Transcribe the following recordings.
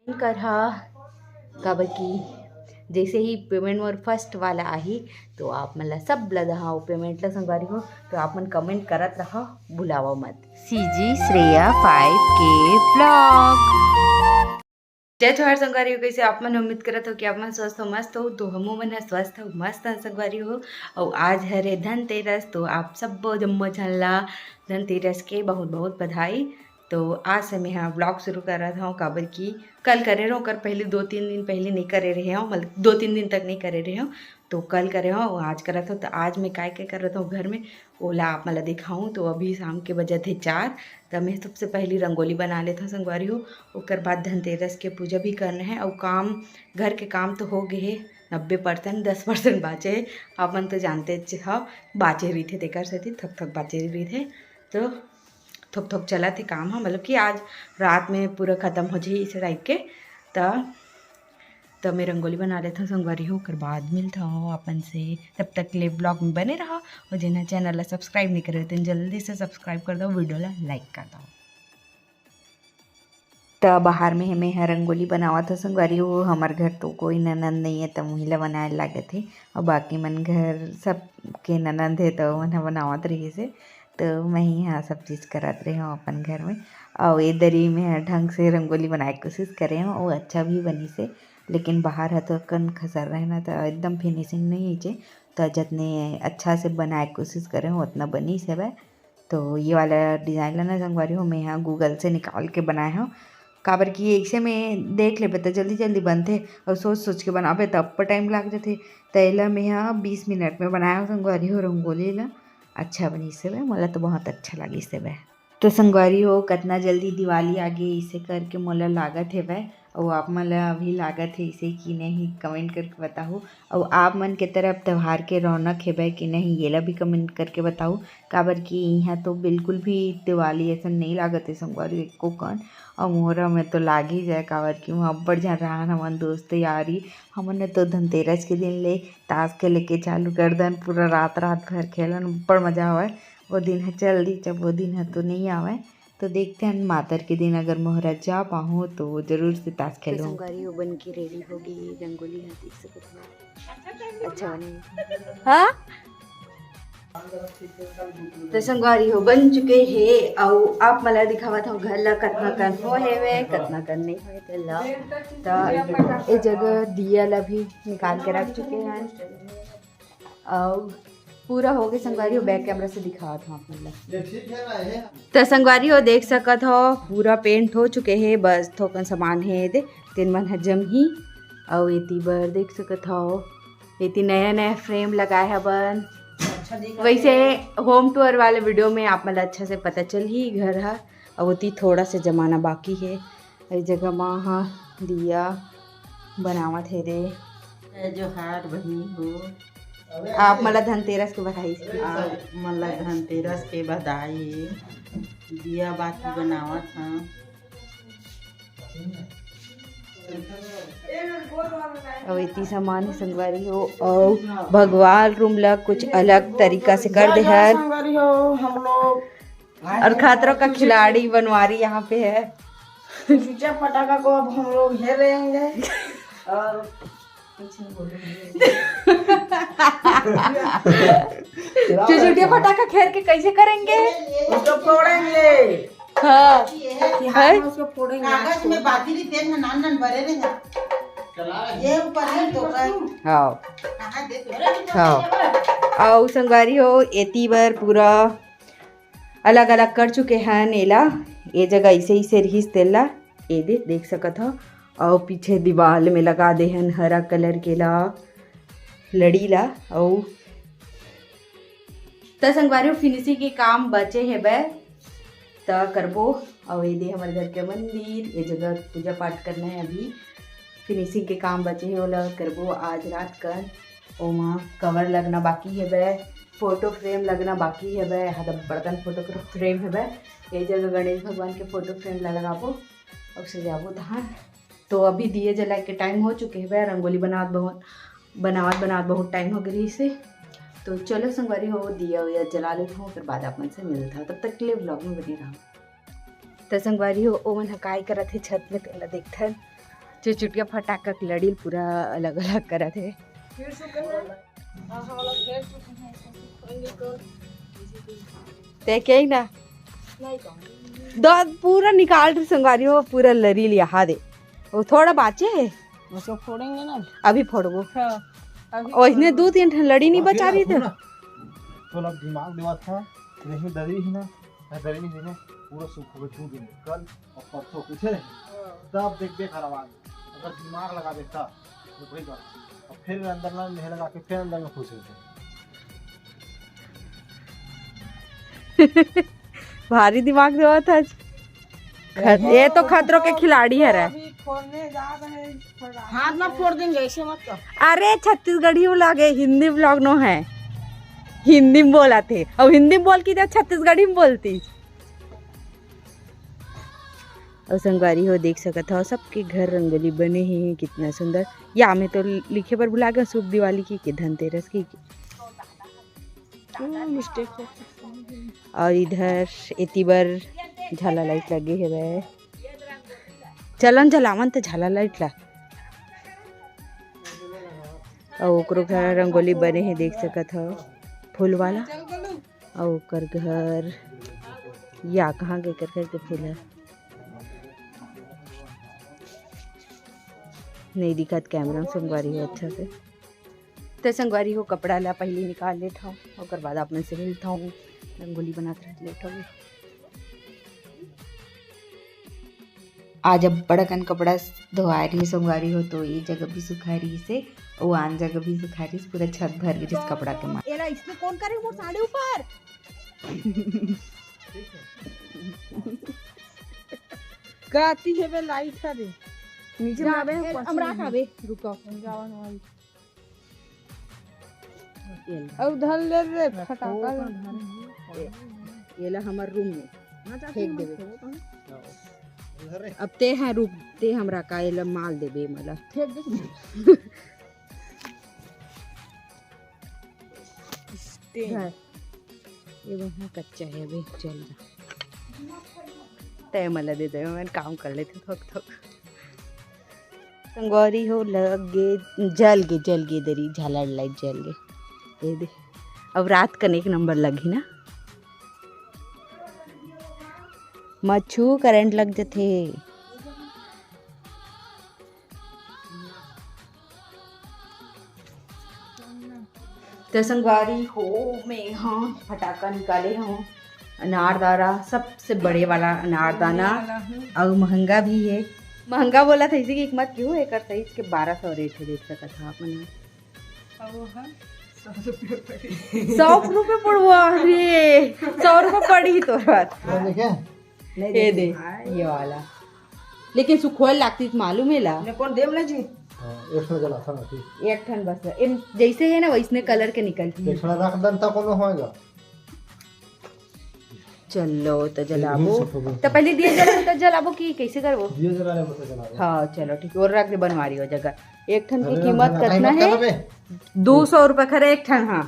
करा काबर की जैसे ही पेमेंट मोर फर्स्ट वाला आहे तो आप मला सब लदहा पेमेंटला संगवारी हो तो आप मन कमेंट करत रहा भुलावा मत। सीजी श्रेया 5K ब्लॉग जय जोहार संगवारी हो। कैसे आप मन उम्मीद करत हो कि आप मन स्वस्थ हो मस्त हो तो हमो मन स्वस्थ हो मस्त संगवारी हो। और आज हरे धनतेरस तो आप सब जम्मो झन ला धनतेरस के बहुत बहुत बधाई। तो आज से मैं हाँ ब्लॉग शुरू कर रहा हूँ काबर की कल करे रहा हूँ कर पहले 2-3 दिन पहले नहीं करे रहे हूँ मतलब 2-3 दिन तक नहीं करे रहे हूँ तो कल करे हूँ आज करा था। तो आज मैं काय क्या कर रहा था घर में ओला आप मला दिखाऊँ। तो अभी शाम के बजे थे 4 तो मैं सबसे पहले रंगोली बना लेता संगवारी हो। उसके बाद धनतेरस के पूजा भी करना है और काम घर के काम तो हो गए 90%, 10% बाचे है। अपन तो जानते हाँ बाचे रही थे देकर से थी थक बाचे रही थे तो थोक थोक चला थे काम हाँ मतलब कि आज रात में पूरा ख़त्म हो जाए इस टाइप के। तो मैं रंगोली बना लेता हूँ संगवारी हो कर बाद मिलता हूँ अपन से। तब तक के लिए ब्लॉग में बने रहा और जिन्हें चैनल सब्सक्राइब नहीं करे तो जल्दी से सब्सक्राइब कर दो वीडियो ला लाइक कर दो। तो बाहर में मैं रंगोली बनावा था संगवारी हो। हमारे घर तो कोई ननद नहीं है तो महिला बनाए लगे थे और बाकी मन घर सब के ननद है तो मन बनावत रही से तो मैं यहाँ सब चीज़ करत रही हूँ अपन घर में। और इधर ही मैं ढंग से रंगोली बनाए कोशिश करे हूँ और अच्छा भी बनी से। लेकिन बाहर है तो कन खसर रहे ना तो एकदम फिनिशिंग नहीं है तो जितने अच्छा से बनाए कोशिश करे हूँ उतना बनी से वह। तो ये वाला डिज़ाइन लाना संगवारी हूँ मैं यहाँ गूगल से निकाल के बनाया हूँ काबर की एक से में देख ले तो जल्दी जल्दी बनते और सोच सोच के बनाबे तब पर टाइम लग जाते। तैला मैं यहाँ 20 मिनट में बनाया हूँ संगवारी हो रंगोली ला अच्छा बनी से वह मोला तो बहुत अच्छा लगी से वह। तो संगवारी हो कितना जल्दी दिवाली आ गई इसे करके मोला लागत है वह और आप मला अभी लागत है इसे कि नहीं कमेंट करके बताओ। और आप मन के तरफ त्यौहार के रौनक है वह कि नहीं ये ला भी कमेंट करके बताओ काबर कि यहाँ तो बिल्कुल भी दिवाली ऐसा नहीं लागत है संगवारी एको कन। और मोहरा में तो लाग ही जाए काबर कि वहाँ अब्बड़ जन रहा हमन दोस्त यारी हमन ने तो धनतेरस के दिन ले ताश के लेके चालू कर दन पूरा रात रात भर खेलन बड़ मज़ा आवे। वो दिन है जल्दी जब वो दिन है तो नहीं आवे तो देखते हैं मातर के दिन अगर मोहरा जा पाऊँ तो ज़रूर से ताश खेलूँ। संगवारी बन की रेडी होगी रंगोली अच्छा बनी हाँ तो संगवारी हो बन चुके हैं। और आप मला दिखावा था घर ला कतना कन हो है वे कतना कन नहीं हो तो ला तो ये जगह दिया ला भी निकाल के रख चुके हैं और पूरा हो गया संगवारी हो। बैक कैमरा से दिखावा था आप मतलब तो संगवारी हो देख सकत हो पूरा पेंट हो चुके हैं बस थोकन सामान है दे तीन मन हजम ही। और एती बर देख सकत हो एती नया नया फ्रेम लगाए है बन वैसे होम टूर वाले वीडियो में आप मतलब अच्छा से पता चल ही घर है और उती थोड़ा सा जमाना बाकी है। इस जगह वहाँ दिया बनावत है रे जो हार बनी हो आप मला धनतेरस के बधाई मला धनतेरस के बधाई दिया बाती बनावत हाँ और इतनी सामान संगवारी हो और भगवान रूम ला कुछ अलग तरीका से कर दे है हो हम लोग और खतरों का खिलाड़ी बनवारी यहाँ पे है। चुचा पटाखा को अब हम लोग घेर रहेंगे और चुचुटिया पटाखा खेर के कैसे करेंगे उसको फोड़ेंगे हाँ उसको फोड़ेंगे कागज में बाती तेल में नान नान भरे रहेंगे ये ऊपर है तो हाँ हाँ और संगवारी हो एती बार पूरा अलग अलग कर चुके हैं नेला ये जगह ऐसे ही से रहीस तेला ये देख सकत हो। और पीछे दीवार में लगा दे हन हरा कलर के ला लड़ी ला और तो संगवारी हो फिनिशिंग के काम बचे है बै तो करबो। और ये दे हमारे घर के मंदिर ये जगह पूजा पाठ करना है अभी फिनिशिंग के काम बचे है ओला करबो आज रात कर। ओमा कवर लगना बाकी है बै फोटो फ्रेम लगना बाकी है बै हद बर्तन फोटो फ्रेम है बै ये जगह गणेश भगवान के फोटो फ्रेम ला लगाबो और सजाबो धान। तो अभी दिए जला के टाइम हो चुके हैं बै रंगोली बनावत बहुत टाइम हो गई से। तो चलो संगवारी हो दिया हुआ जला लेता हूँ फिर बाद अपन से मिलता तब तक के लिए ब्लॉग में बनी रहा। तो संगवारी हो ओ मन हकाई करत है छत में तेला देखथन चुटकिया फटाका लड़ी पूरा अलग अलग करा थे। ते क्या ही ना पूरा निकाल रही संगवारी हो, पूरा लरी लिया दे। वो थोड़ा बाचे है उसको फोड़ेंगे ना अभी फोड़ो। हाँ और इसने 2-3 लड़ी नहीं बचा रही थे। तो लग दिमाग दिमाग था नहीं डरी ही ना डरी नहीं ने पूरा सूख हो छू दिन कल और परसों पीछे तब देख देख आवाज अगर दिमाग लगा देता तो कोई बात और फिर अंदर ना नहीं लगा के फिर अंदर में खुश होते। भारी दिमाग देवा था। ये तो खतरों के खिलाड़ी है रे। हाथ में फोड़ देंगे ऐसे मत कर। अरे छत्तीसगढ़ी व्लॉग है, हिंदी व्लॉग नो है। हिंदी में बोला थे अब हिंदी में बोल की तो छत्तीसगढ़ी में बोलती। और संगवारी हो देख सकत हो सबके घर रंगोली बने हैं कितना सुंदर। या में तो लिखे पर भुला गया शुभ दिवाली की धनतेरस की। मिस्टेक। और इधर इतनी बार झाला लाइट लगे है वे चलन जलावन तो झाला लाइट ला। और ओकरो घर रंगोली बने हैं देख सकत हो फूल वाला। और ओकर घर या कहाँ के कर के फूल है नहीं दिखत कैमरा में संगवारी हो अच्छा से। तो संगवारी हो कपड़ा ला पहले निकाल लेता हूँ और बाद आप में से मिलता हूँ रंगोली बनाते रह लेता हूँ। आज अब बड़कन कपड़ा धोआ रही संगवारी हो तो ये जगह भी सुखा रही से और आन जगह भी सुखा रही से पूरा छत भर गई जिस कपड़ा के मार। एला इसमें कौन करे वो साड़ी ऊपर गाती है बे लाइट का दे नीचे आवे हमरा खावे रुको जावन वाली और उधर ले रे फटाका येला हमार रूम में फेंक देबे। अब ते हैं रुक ते हमरा का येला माल देबे मला फेंक दे ये वहाँ कच्चा है अभी चल जा ते मला दे दे मैं काम कर लेते थक थक। संगवारी हो लगे जल गे दरी झालर लाइट जल गए ये दे। अब रात का एक नंबर लगी ना मच्छू करंट लग जाते। तो संगवारी हो में हाँ फटाका निकाले हूँ अनारदाना सबसे बड़े वाला अनारदाना और महंगा भी है। महंगा बोला था इसी की कीमत क्यों है करता है इसके 1200 रेट है देख सकता था आपने 100 रुपये पड़वा। अरे 100 रुपये पड़ी तो बात ये दे ये वाला लेकिन सुखोल लागती मालूम है ला कौन देव ना जी एक ठन बस जैसे है ना वैसने कलर के निकलती है। चलो तो जलाबो तो पहले दिए जला तो जलाबो की कैसे करबो हाँ चलो ठीक और रख दे बनवा रही हो जगह। एक ठन की कीमत कितना है 200 रुपये खरे एक ठन। हाँ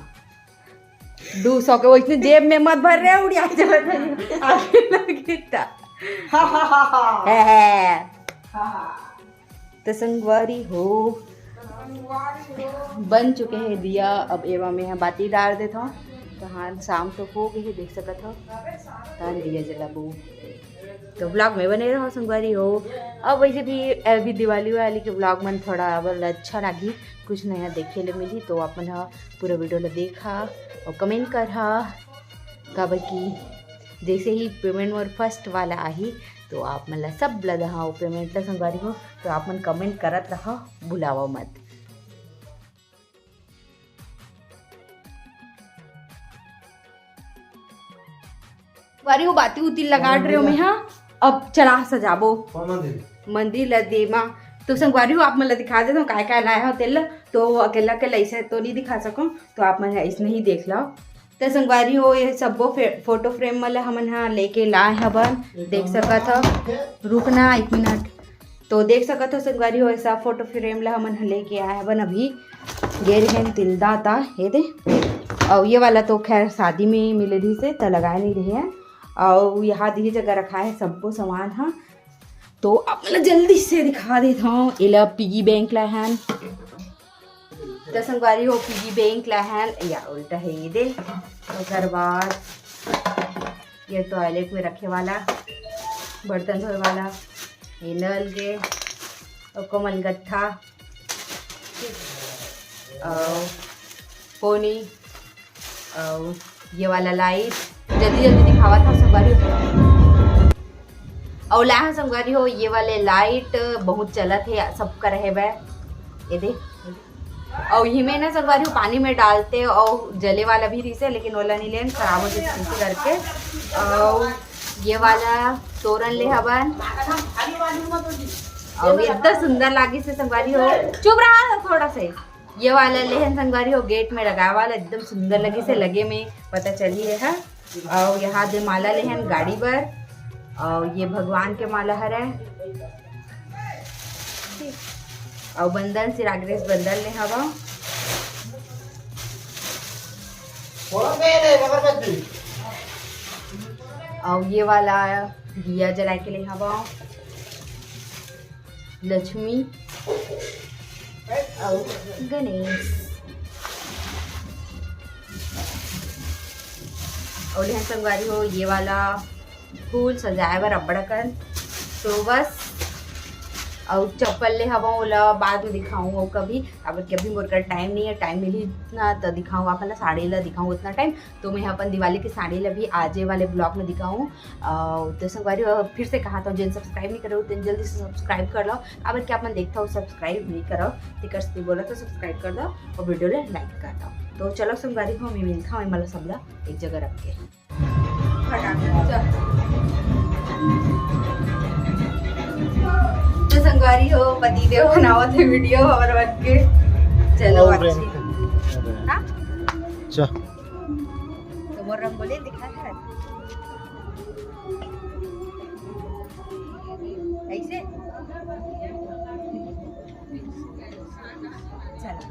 200 के वैसे जेब में मत भर रहे उड़िया तो संगवारी हो बन चुके हैं दिया। अब एवं में यहाँ बाती डाल देता हूँ तो हाँ शाम तो हो गई है देख सकत हो तान दिया जलाबू। तो ब्लॉग में बने रहो संगवारी हो। अब वैसे भी अभी दिवाली वाली के ब्लॉग में थोड़ा अच्छा लगी कुछ नया देखे ले मिली तो अपन पूरा वीडियो ला देखा और कमेंट करा कब की जैसे ही पेमेंट मोर फर्स्ट वाला आई तो आप मतलब सब लगा पेमेंट ला संगवारी हो तो आप मन कमेंट करत रहा भुलावा मत। वारी हो बाती उती लगा रहे हो मैं हाँ अब चला सजाबो मंदिर ला देमा तो संगवारी हो आप मतलब दिखा देता हूँ काय काय लाया हो तेल तो अकेला अकेला ऐसे तो नहीं दिखा सकूँ तो आप मन इसमें ही देख लो। तो संगवारी हो ये सबो फोटो फ्रेम वाला हमन हाँ लेके लाए हवन देख सकत हो रुकना 1 मिनट तो देख सकत हो संगवारी हो ऐसा फोटो फ्रेम ला हमन लेके आए हवन अभी गे रहे तिलदा था ये दे। और ये वाला तो खैर शादी में मिले दी से तो लगाए नहीं रहे हैं और यहाँ दी जगह रखा है सबको सामान हाँ तो आपने जल्दी से दिखा देता हूँ इला पिगी बैंक लहन तो संगवारी हो पिगी बैंक लहन या उल्टा है ये दे उसके बाद ये टॉयलेट में रखे वाला बर्तन धोए वाला ये नल के और कोमल गट्ठा और पोनी और ये वाला लाइट जल्दी जल्दी दिखावा था संगवारी और लाहा संगवारी हो ये वाले लाइट बहुत चलत है सबका रहे बे ये दे और ये में ना संगवारी हो पानी में डालते और जले वाला भी रिसे लेकिन ओला नहीं लेन खराब हो जाते करके और ये वाला तोरण ले हवन और इतना सुंदर लागी से संगवारी हो चुप रहा थोड़ा से ये वाला लेहन संगवारी हो गेट में लगा वाला एकदम सुंदर लगी से लगे में पता चली है और यहाँ दे माला लेहन गाड़ी पर और ये भगवान के माला हरे और बंधन सिराग्रेस बंधन ले हवा और ये वाला दिया जला के ले हवा लक्ष्मी और गणेश और यहाँ संगवारी हो ये वाला फूल सजाए बर अब्बड़ कर तो बस और चप्पल ले हवा ओला बाद में दिखाऊँ और कभी अब कभी मोर का टाइम नहीं है टाइम मिली ना तो दिखाऊँ अपन साड़ी ला दिखाऊँ उतना टाइम तो मैं अपन दिवाली की साड़ी ला भी आजे वाले ब्लॉग में दिखाऊँ तो संगवारी फिर से कहा था जिन सब्सक्राइब नहीं करो तो जल्दी से सब्सक्राइब कर लो अब क्या अपन देखता हूँ सब्सक्राइब नहीं करो टिकट से बोला तो सब्सक्राइब कर दो और वीडियो ले लाइक कर दो तो चलो संगवारी हो मैं मिलता हूँ मतलब सबला एक जगह रख के तो संगवारी हो पति देव बनावा थे वीडियो और बन के चलो अच्छी हाँ तो मोर रंगोली दिखा है ऐसे चलो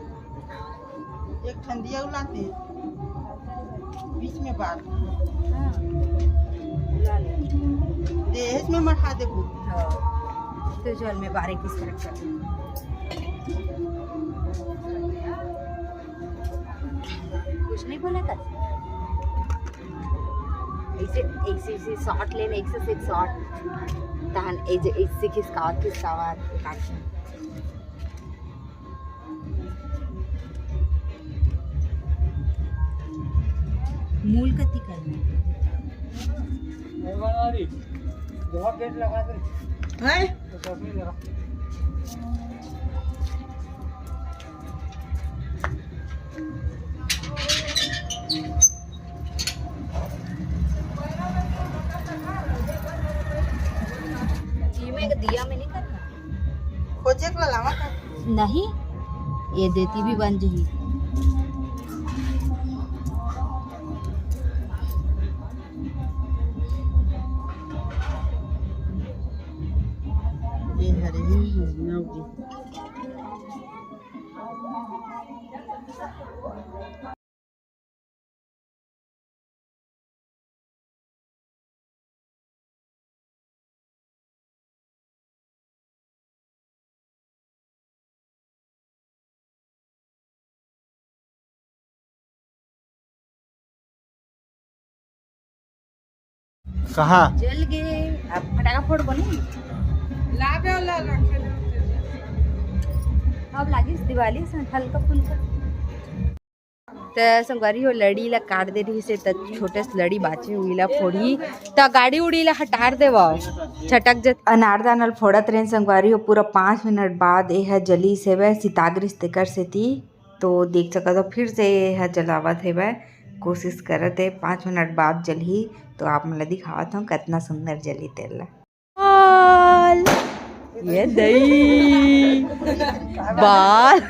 एक ठंडिया उलाते बीच में बाल देश में मठा दे तो जल में बारीक किस तरह कर कुछ नहीं बोला था ऐसे शॉट लेने एक से एक शॉट तहन ऐसे किसकावत काट मूल कति करना बहुत गेट लगा दे है तो नहीं जरा दिया में नहीं करना खोजे के लावा का नहीं ये देती भी बन जाही ये हरे नौगी कहाँ जल गए अब फटाका फोड़ बने लावे वाला रखे अब लागिस दिवाली से हल्का फुल्का तो संगवारी हो लड़ी ला काट दे रही से त छोटे से लड़ी बाचे हुई ला फोड़ी त गाड़ी उड़ी ला हटार देवा छटक जत अनारदानल फोड़त रहे संगवारी हो पूरा 5 मिनट बाद यह जली से वह सिताग्रिस तेकर से थी तो देख सका तो फिर से यह जलावत है वह कोशिश करत है 5 मिनट बाद जली तो आप मतलब दिखावत हूँ कितना सुंदर जली तेल ये दही बाल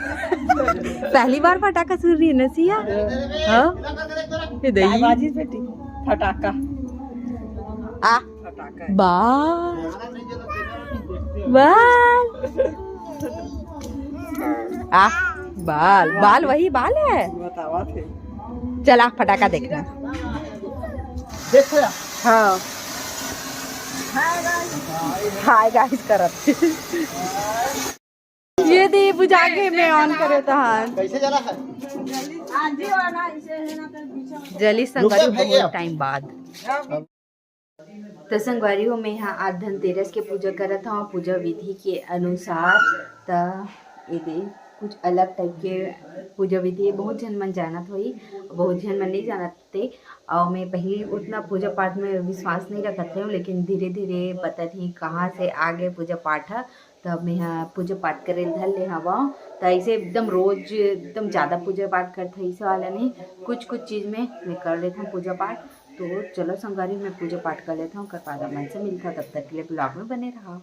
पहली बार पटाखा सुन रही है नसिया हाँ ये दही बाजी बेटी फटाका आ फटाका बाल बाल आ बाल बाल वही बाल है बतावा थे चला फटाका देखना देखो यार हाँ हाय गाइस करत ये दे बुझा के मैं ऑन करे तो हाँ कैसे जला है जली संगवारी बहुत टाइम बाद। तो संगवारियों में यहाँ आज धनतेरस के पूजा करत हूँ पूजा विधि के अनुसार। तो ये कुछ अलग टाइप के पूजा विधि बहुत जन मन जानत होई बहुत जन मन नहीं जानते। और मैं पहले उतना पूजा पाठ में विश्वास नहीं रखते हूँ लेकिन धीरे धीरे पता थी कहाँ से आगे पूजा पाठ है। तो अब मैं यहाँ पूजा पाठ करे धर ले हवा। तो ऐसे एकदम रोज एकदम ज़्यादा पूजा पाठ करते ऐसे वाला नहीं कुछ कुछ चीज़ में मैं कर लेता हूँ पूजा पाठ। तो चलो संगवारी में पूजा पाठ कर लेता हूँ कर मन से मिलता तब तक के लिए ब्लॉग में बने रहा।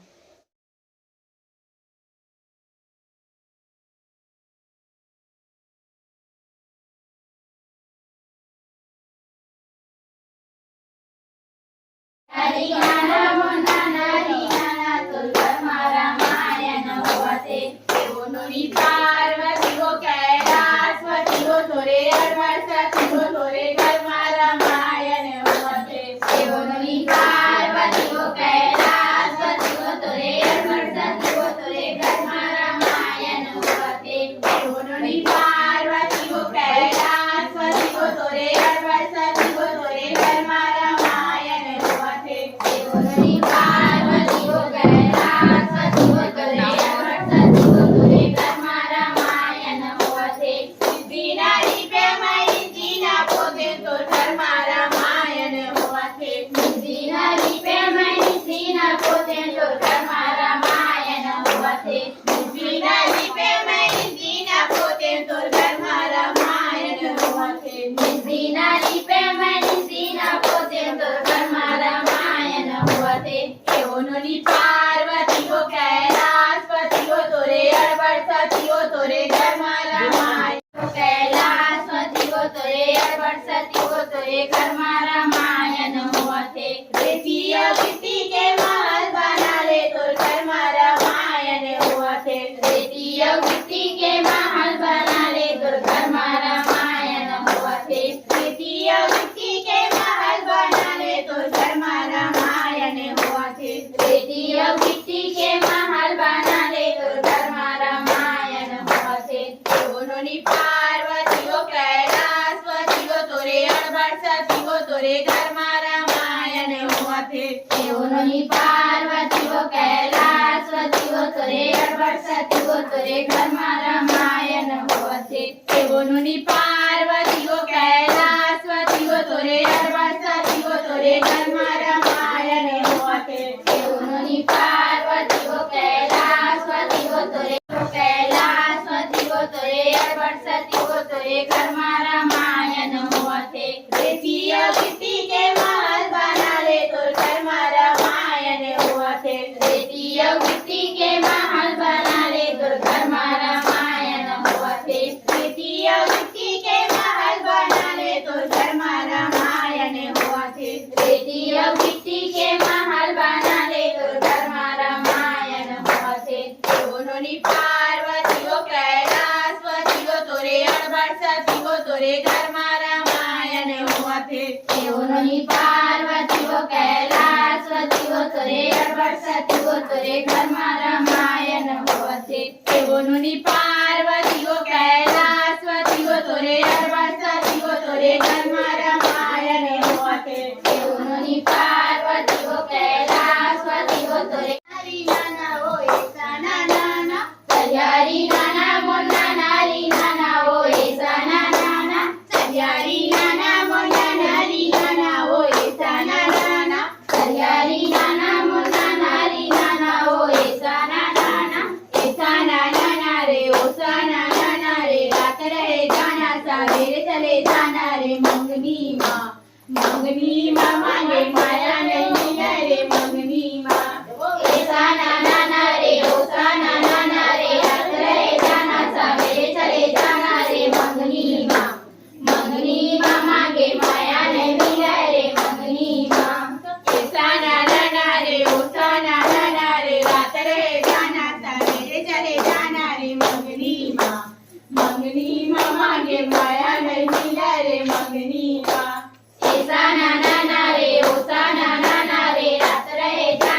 रे, ओ सा ना ना रे, रात रहे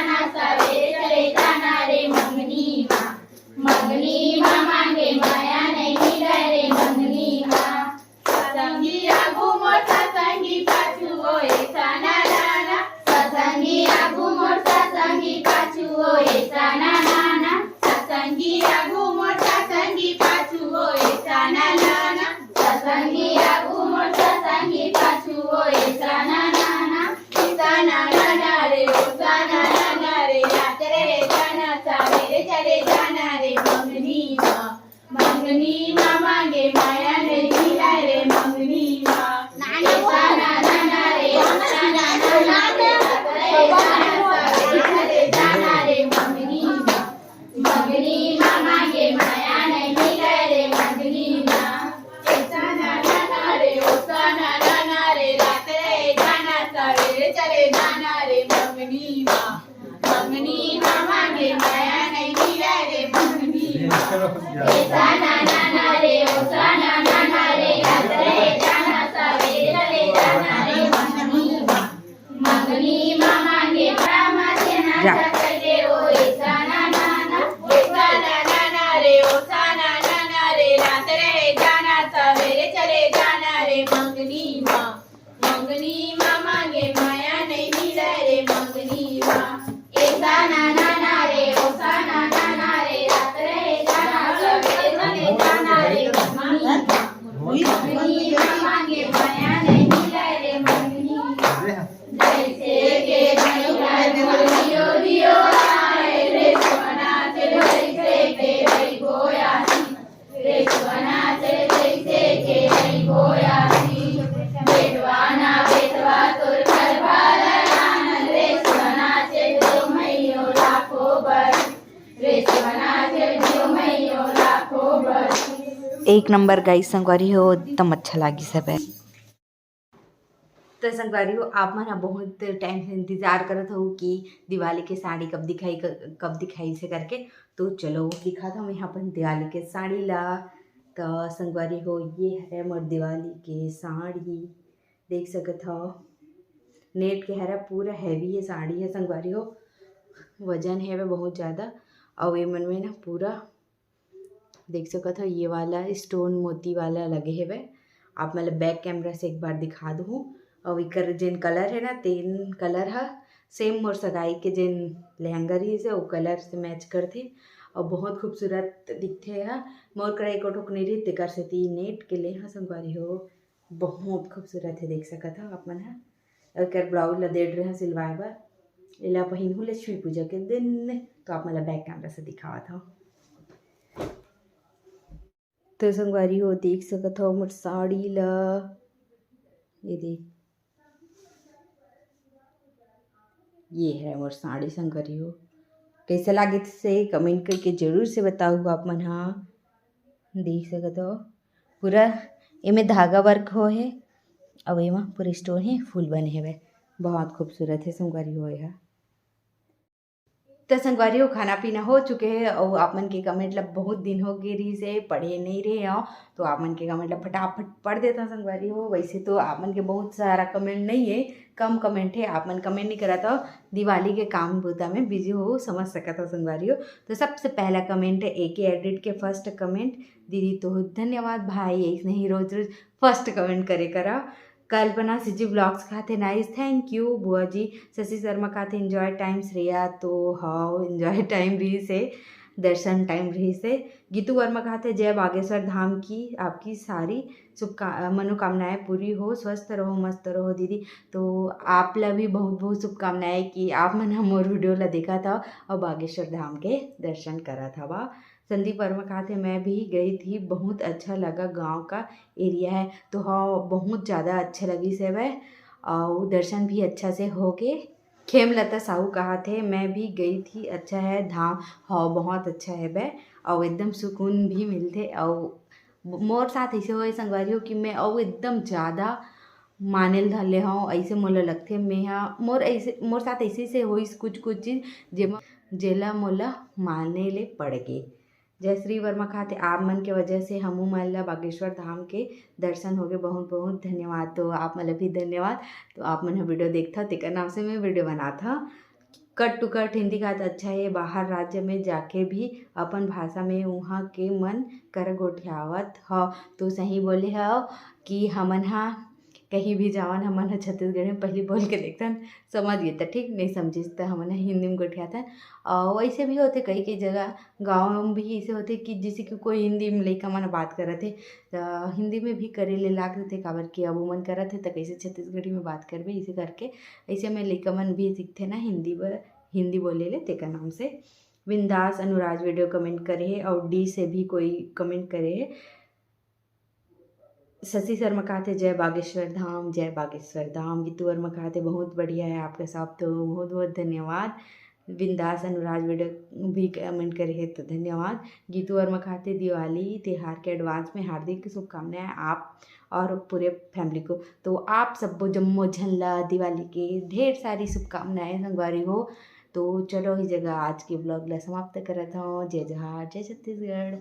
मंगनी माँ मांगे माया नहीं मिले रे मंगनी माँ सतंगी आगू मोर सतंगी पाछू ओए साना नाना सतंगी आगू मोर सतंगी पाछू ओए साना नाना सतंगी आगू मोर सतंगी पाछू ओए साना नाना सतंगी आगू मोर सतंगी पाछू ओए साना नाना साना नाना रे ओ साना नाना रे रात रे जाना सवेरे चले जाना रे मंगनी माँ मांगे माया नहीं मिला रे मंगनी माँ साना नाना रे साना नाना रे रात रे जाना सवेरे चले जाना रे मंगनी माँ मांगे माया नहीं मिला रे मंगनी माँ साना नाना रे ओ साना नाना रे रात रे जाना सवेरे चले जाना रे मंगनी माँ मांगे माया नहीं मिला रे मंगनी साना नाना रे ओ साना नाना रे रात रे जाना सवेरे चले जाना रे मंगनी माँ मांगे मामा से नाचा करे ओ साना नाना रे ओ साना नाना रे रात रे जाना सवेरे चले जाना रे मंगनी माँ मांगे माया नहीं मिला रे मंगनी माँ साना नाना रे ओ साना नाना रे रात रे जाना सवेरे चले जाना रे मंगनी माँ मांगे माया नहीं मिला रे मंगनी जैसे के दियो दियो आए रे सोना से जैसे के रही गोयासी रे सोना से जैसे के रही गोयासी बेटवाना बेटवा तोर घर वाला आनंद रे सोना से जो मैयो लाखों बर रे सोना से जो मैयो लाखों बर। एक नंबर गाइस संगवारी हो एकदम अच्छा लगी सब है। तो संगवारी हो आप मन बहुत टाइम से इंतजार करत हो कि दिवाली के साड़ी कब दिखाई से करके, तो चलो दिखा था मैं अपन दिवाली के साड़ी ला। तो संगवारी हो ये है मोर दिवाली के साड़ी, देख सकत हो नेट के हरा पूरा हैवी है साड़ी है संगवारी हो, वजन है वे बहुत ज़्यादा। और ये मन में ना पूरा देख सकत हो ये वाला स्टोन मोती वाला लगे है वे। आप मतलब बैक कैमरा से एक बार दिखा दूँ। और इकर जिन कलर है ना तीन कलर है सेम मोर सगाई के जिन लहंगा रही से वो कलर से मैच करते और बहुत खूबसूरत दिखते हैं। मोर कड़ा एक ठोकने रही तेकर से तीन नेट के ले हाँ संगवारी हो बहुत खूबसूरत है, देख सकत हो आप मन है। और ब्लाउज ला देड़ रहे हैं सिलवाए बर एला पहिन हूँ लक्ष्मी पूजा के दिन, तो आप मतलब बैक कैमरा से दिखावा था। तो संगवारी हो देख सकत हो मोर साड़ी ला, ये देख ये है मोर साड़ी संगवारी हो। कैसा लागे से कमेंट करके जरूर से बताओ आप मन। हाँ देख सकते हो पूरा इमें धागा वर्क हो है और एमा पूरा स्टोन है फूल बने है, बहुत खूबसूरत है संगवारी हो है। तो संगवारी हो खाना पीना हो चुके हैं और आप मन के कमेंट ला बहुत दिन हो गए रही से पढ़े नहीं रहे हो, तो आप मन के कमेंट ला फटाफट पढ़ देता संगवारी हो। वैसे तो आप मन के बहुत सारा कमेंट नहीं है, कम कमेंट है, आप मन कमेंट नहीं करा था दिवाली के काम बोता में बिजी हो समझ सका था संगवारी हो। तो सबसे पहला कमेंट है AK एडिट के फर्स्ट कमेंट, दीदी तो धन्यवाद भाई ऐसे नहीं रोज रोज फर्स्ट कमेंट करे करा। कल्पना सिजी ब्लॉग्स खाते नाइस थैंक यू। बुआ जी शशि शर्मा खाते एंजॉय टाइम श्रेया तो हाउ एंजॉय टाइम रही से दर्शन टाइम रही से। गीतू वर्मा खाते जय बागेश्वर धाम की आपकी सारी मनोकामनाएं पूरी हो, स्वस्थ रहो मस्त रहो दीदी। तो आप ला भी बहुत बहुत शुभकामनाएं कि आप मन मोर वीडियो ला देखा था और बागेश्वर धाम के दर्शन करा था। वाह संदीप वर्मा खाते मैं भी गई थी, बहुत अच्छा लगा, गांव का एरिया है तो हाँ बहुत ज़्यादा अच्छा लगी से वह और दर्शन भी अच्छा से हो गए। खेमलता साहू कहा थे मैं भी गई थी, अच्छा है धाम, हाँ बहुत अच्छा है वह और एकदम सुकून भी मिलते। और मोर साथ ऐसे हो संगवारी हो कि मैं और एकदम ज़्यादा माने धले हूँ ऐसे मोला लगते मैं हाँ मोर साथ ऐसे से हो कुछ चीज़ जेला मोला माने ले पड़ गए। जय श्री वर्मा खाते आप मन के वजह से हमू मन ला बागेश्वर धाम के दर्शन हो गए, बहुत बहुत धन्यवाद। तो आप मतलब भी धन्यवाद। तो आप मन वीडियो देखता तेकर नाम से मैं वीडियो बना था कट टू कट हिंदी का तो अच्छा है, बाहर राज्य में जाके भी अपन भाषा में वहाँ के मन कर गोठियावत ह। तो सही बोले हो कि हमन हा कहीं भी जावन हमन हा छत्तीसगढ़ी में पहले बोल के देखतन, समझ गए तो ठीक, नहीं समझिस तो हमन हा हिंदी में गोठियातन। और वैसे भी होते कई कई जगह गाँव में भी ऐसे होते कि जैसे कि कोई हिंदी में लइका मन बात करत है तो हिंदी में भी करे ले लाग देते, काबर कि अब मन करत है तो कैसे छत्तीसगढ़ी में बात करबे, इसे करके ऐसे में लइका मन भी सीखते ना हिंदी बोले ले तेकर नाम से। बिंदास अनुराज वीडियो कमेंट करे है और डी से भी कोई कमेंट करे है। शशि शर्मा कहते जय बागेश्वर धाम, जय बागेश्वर धाम। गीतू वर्मा कहते बहुत बढ़िया है आपका सब, तो बहुत बहुत धन्यवाद। बिंदास अनुराज वीडियो भी कमेंट करे है तो धन्यवाद। गीतू वर्मा कहते दिवाली त्यौहार के एडवांस में हार्दिक शुभकामनाएं आप और पूरे फैमिली को। तो आप सबको जम्मो झल्ला दिवाली के ढेर सारी शुभकामनाएं संगवारी हो। तो चलो इस जगह आज के ब्लॉग ला समाप्त करत हूँ। जय जोहार, जय छत्तीसगढ़।